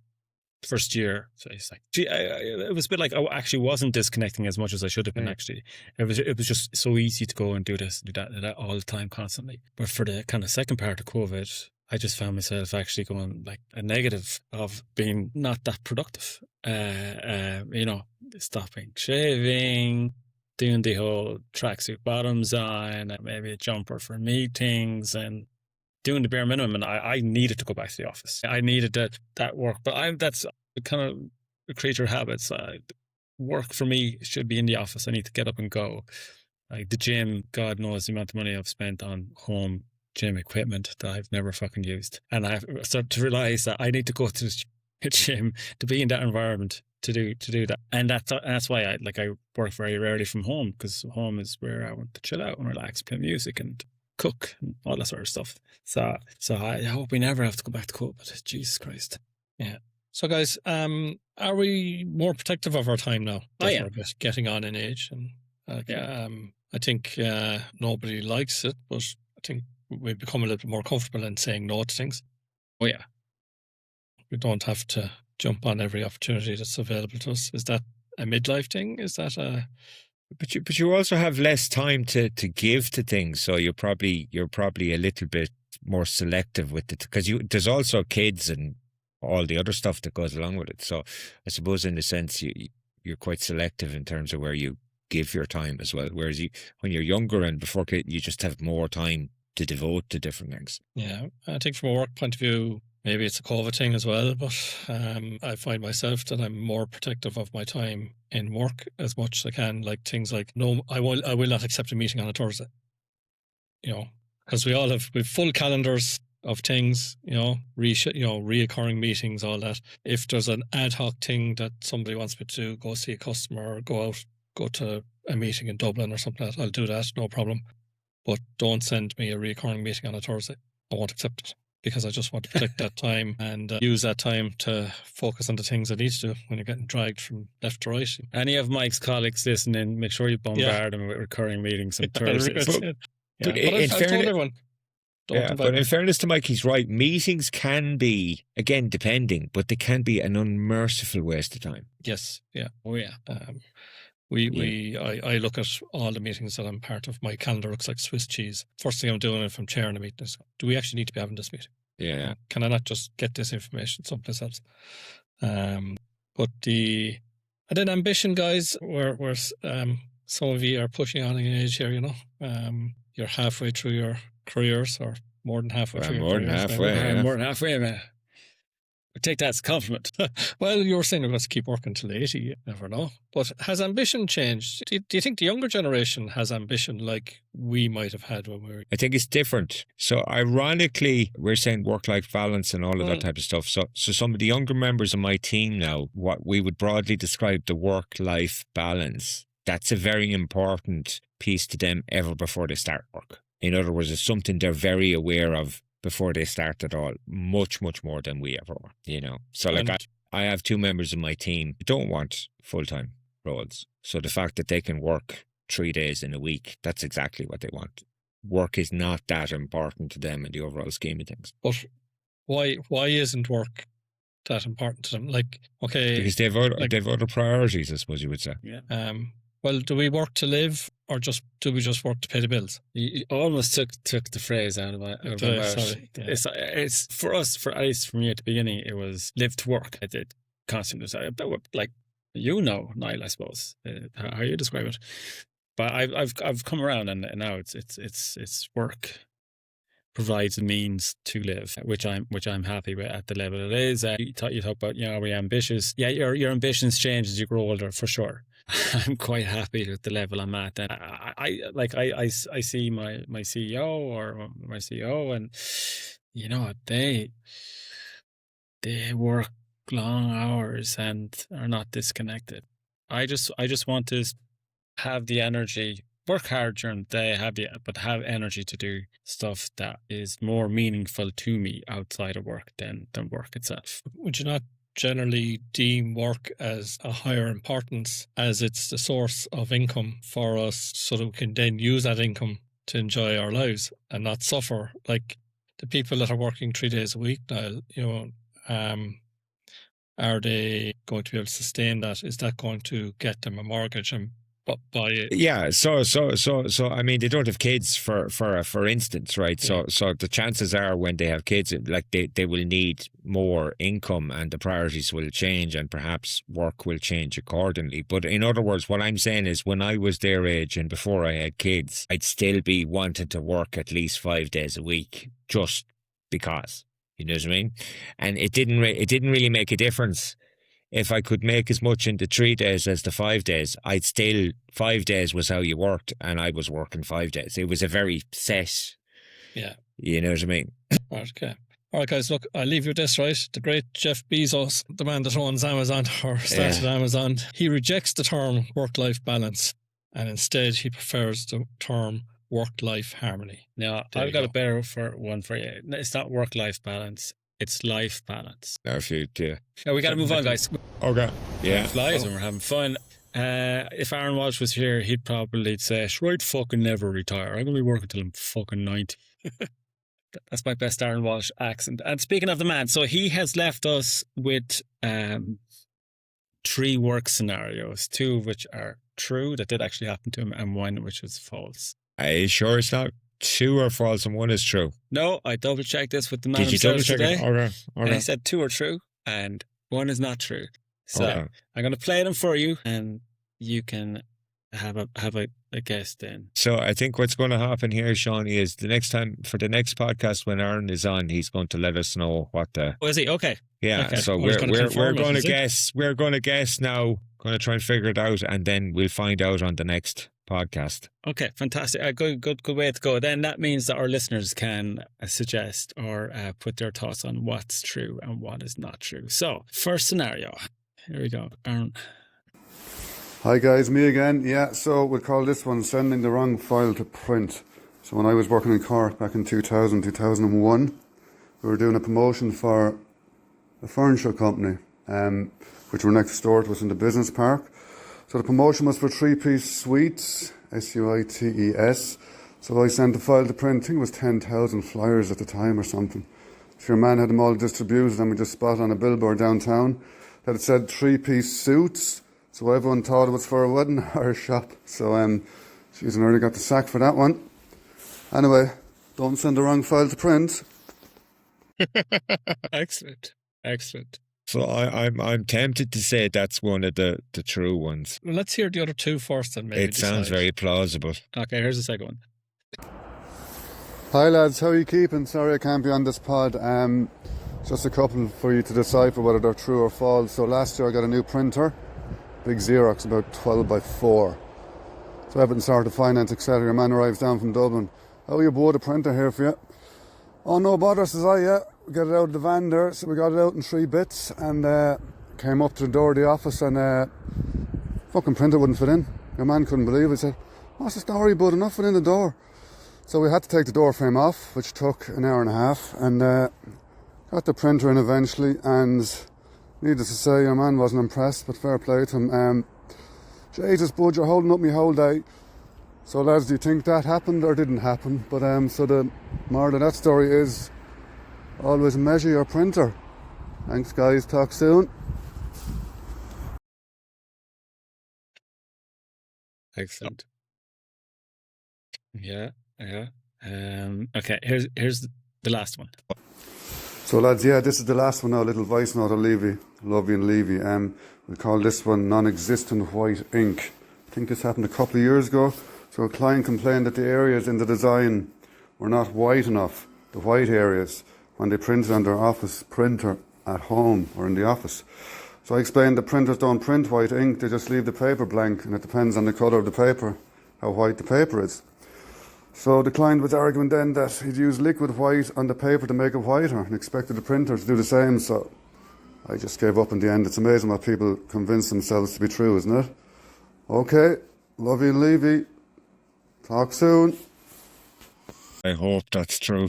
year. So it's like, it was a bit like I actually wasn't disconnecting as much as I should have been. Actually, it was just so easy to go and do this, do that all the time, constantly. But for the kind of second part of COVID, I just found myself actually going like a negative of being not that productive. Stopping shaving, doing the whole tracksuit bottoms on, maybe a jumper for meetings, and doing the bare minimum. And I needed to go back to the office. I needed that work. But that's kind of a creature of habits. Work for me should be in the office. I need to get up and go. Like the gym, God knows the amount of money I've spent on home gym equipment that I've never fucking used. And I started to realize that I need to go to the gym to be in that environment to do that. And that's why I work very rarely from home, because home is where I want to chill out and relax, play music and cook and all that sort of stuff. So I hope we never have to go back to COVID. Jesus Christ. Yeah. So guys, are we more protective of our time now? Oh, yeah. We're getting on in age, and I think nobody likes it, but I think we've become a little bit more comfortable in saying no to things. Oh yeah. We don't have to jump on every opportunity that's available to us. Is that a midlife thing? Is that a... But you also have less time to give to things, so you're probably a little bit more selective with it, because there's also kids and all the other stuff that goes along with it. So I suppose in a sense you're quite selective in terms of where you give your time as well. Whereas when you're younger and before kid, you just have more time to devote to different things. Yeah, I think from a work point of view, maybe it's a COVID thing as well, but I find myself that I'm more protective of my time in work as much as I can. Like things like, no, I will not accept a meeting on a Thursday. Because we've full calendars of things, reoccurring meetings, all that. If there's an ad hoc thing that somebody wants me to do, go see a customer, or go to a meeting in Dublin or something like that, I'll do that, no problem. But don't send me a reoccurring meeting on a Thursday. I won't accept it, because I just want to protect that time and use that time to focus on the things I need to do when you're getting dragged from left to right. Any of Mike's colleagues listening, make sure you bombard them with recurring meetings on Thursdays. But I've told everyone. But in fairness to Mike, he's right. Meetings can be, again, depending, but they can be an unmerciful waste of time. Yes, yeah. Oh, yeah. I look at all the meetings that I'm part of. My calendar looks like Swiss cheese. First thing I'm doing if I'm chairing a meeting is, do we actually need to be having this meeting? Yeah. Can I not just get this information someplace else? And then ambition, guys, where some of you are pushing on in age here, you're halfway through your careers, or more than halfway through your careers. More than halfway, man. Take that as a compliment. Well, you were saying we're going to keep working till 80. You never know. But has ambition changed? Do you think the younger generation has ambition like we might have had when we were... I think it's different. So ironically, we're saying work-life balance and all of that type of stuff. So some of the younger members of my team now, what we would broadly describe the work-life balance, that's a very important piece to them ever before they start work. In other words, it's something they're very aware of before they start at all, much, much more than we ever were, So I have 2 members of my team who don't want full-time roles. So the fact that they can work 3 days in a week, that's exactly what they want. Work is not that important to them in the overall scheme of things. But why isn't work that important to them? Because they've other priorities, I suppose you would say. Yeah. Well, do we work to live, or do we just work to pay the bills? You almost took the phrase out of my mouth. Sorry. Yeah. It's for us, at least for me at the beginning, it was live to work. It did constantly say, like, Niall, I suppose, how you describe it. But I've come around, and now it's work provides a means to live, which I'm happy with at the level it is. You talk about, are we ambitious? Yeah, your ambitions change as you grow older, for sure. I'm quite happy with the level I'm at, and I see my CEO or my CEO, and they work long hours and are not disconnected. I just want to have the energy, work hard during the day, but have energy to do stuff that is more meaningful to me outside of work than work itself. Would you not generally deem work as a higher importance, as it's the source of income for us, so that we can then use that income to enjoy our lives and not suffer? Like the people that are working 3 days a week now, are they going to be able to sustain that? Is that going to get them a mortgage and buy it? Yeah, so I mean, they don't have kids for instance, right? Yeah. So the chances are when they have kids, like they will need more income, and the priorities will change, and perhaps work will change accordingly. But in other words, what I'm saying is, when I was their age and before I had kids, I'd still be wanting to work at least 5 days a week, just because, you know what I mean? And it didn't really make a difference. If I could make as much in the 3 days as the 5 days, 5 days was how you worked, and I was working 5 days. It was a very set You know what I mean? Right, okay. All right, guys, look, I'll leave you with this, right? The great Jeff Bezos, the man that owns Amazon or started Amazon, he rejects the term work-life balance and instead he prefers the term work-life harmony. No, I've got a better one for you. It's not work-life balance. It's life balance. Now, if you do. Now, we got to move on, guys. Okay. Yeah. Flies and we're having fun. If Aaron Walsh was here, he'd probably say, right, fucking never retire. I'm going to be working till I'm fucking 90. That's my best Aaron Walsh accent. And speaking of the man, so he has left us with 3 work scenarios, 2 of which are true, that did actually happen to him, and 1 which was false. Are you sure it's not 2 are false and 1 is true? No, I double checked this with the man Did you himself double check today. it? Okay. And he said 2 are true and 1 is not true. So I'm going to play them for you and you can have a guess then. So I think what's going to happen here, Shawnee, is the next time for the next podcast when Aaron is on, he's going to let us know what the. Oh, is he? Okay. Yeah. Okay. So we're going to guess. We're going to guess now. Going to try and figure it out, and then we'll find out on the next podcast. Okay, fantastic. Good way to go. Then that means that our listeners can suggest or put their thoughts on what's true and what is not true. So, first scenario. Here we go. Aaron. Hi guys, me again. Yeah, so we'll call this one sending the wrong file to print. So when I was working in Cork back in 2001, we were doing a promotion for a furniture company, which were next door to us in the business park. So the promotion was for 3-piece suites, suites. So I sent the file to print, I think it was 10,000 flyers at the time or something. So your man had them all distributed and we just spotted on a billboard downtown that it said 3-piece suits. So everyone thought it was for a wedding or a shop. So, geez, I nearly got the sack for that one. Anyway, don't send the wrong file to print. Excellent. So I'm tempted to say that's one of the true ones. Well, let's hear the other 2 first and maybe It sounds very plausible. Okay, here's the second one. Hi lads, how are you keeping? Sorry I can't be on this pod. Just a couple for you to decipher whether they're true or false. So last year I got a new printer. Big Xerox, about 12 by 4. So everything started to finance, etc. Your man arrives down from Dublin. Oh, you bought a printer here for you. Oh, no bother, says I, yeah. We got it out of the van there. So we got it out in 3 bits and came up to the door of the office and fucking printer wouldn't fit in. Your man couldn't believe it. He said, what's the story, bud? Enough fit in the door. So we had to take the door frame off, which took an hour and a half, and got the printer in eventually, and needless to say, your man wasn't impressed, but fair play to him. Jesus, bud, you're holding up me whole day. So, lads, do you think that happened or didn't happen? But so the moral of that story is always measure your printer. Thanks, guys. Talk soon. Excellent. Yeah. Okay, here's the last one. So lads, yeah, this is the last one now, a little voice note of Levy, Lovey and Levy. We call this one non-existent white ink. I think this happened a couple of years ago. So a client complained that the areas in the design were not white enough, the white areas, when they printed on their office printer at home or in the office. So I explained that printers don't print white ink, they just leave the paper blank, and it depends on the colour of the paper, how white the paper is. So the client was arguing then that he'd use liquid white on the paper to make it whiter and expected the printer to do the same, so I just gave up in the end. It's amazing what people convince themselves to be true, isn't it? Okay, love you, Levy. Talk soon. I hope that's true.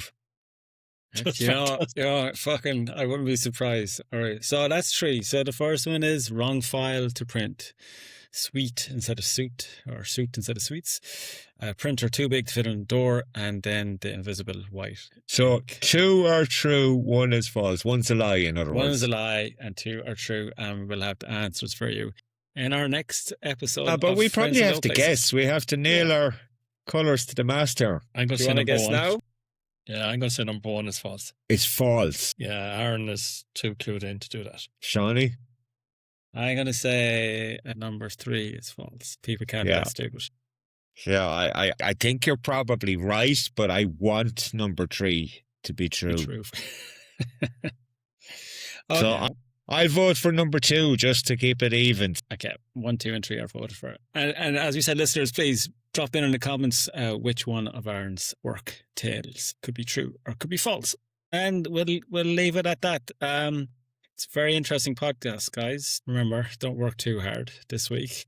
Yeah, fucking, I wouldn't be surprised. All right, so that's 3. So the first one is wrong file to print. Suite instead of suit, or suit instead of suites. Printer too big to fit on the door, and then the invisible white. So ink. 2 are true, 1 is false. 1's a lie, in other words. 1 is a lie, and 2 are true, and we'll have the answers for you in our next episode. But we probably have to Places. guess. We have to nail our colours to the master. I'm going to Do you say want to number guess 1. now? Yeah, I'm going to say number 1 is false. It's false. Yeah, Aaron is too clued in to do that. Shawnee? I'm going to say number 3 is false. People can't be that stupid. Yeah, I think you're probably right, but I want number 3 to be true. Okay. So I'll vote for number 2 just to keep it even. Okay, 1, 2, and 3 are voted for. And as we said, listeners, please Drop in the comments which one of Aaron's work tales could be true or could be false. And we'll leave it at that. It's a very interesting podcast, guys. Remember, don't work too hard this week.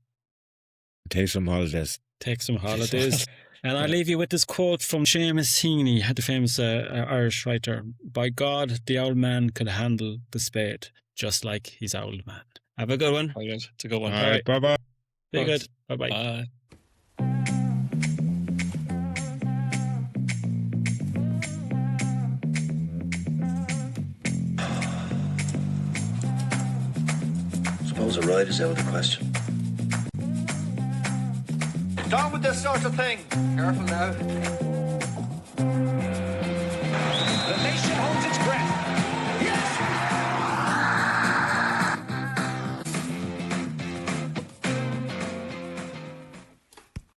Take some holidays. Take some holidays. And I'll leave you with this quote from Seamus Heaney, the famous Irish writer. By God, the old man could handle the spade, just like his old man. Have a good one. Very good. It's a good one. All right, bye-bye. Be good. Bye-bye. Bye. Suppose a ride is out of the question. Down with this sort of thing. Careful now.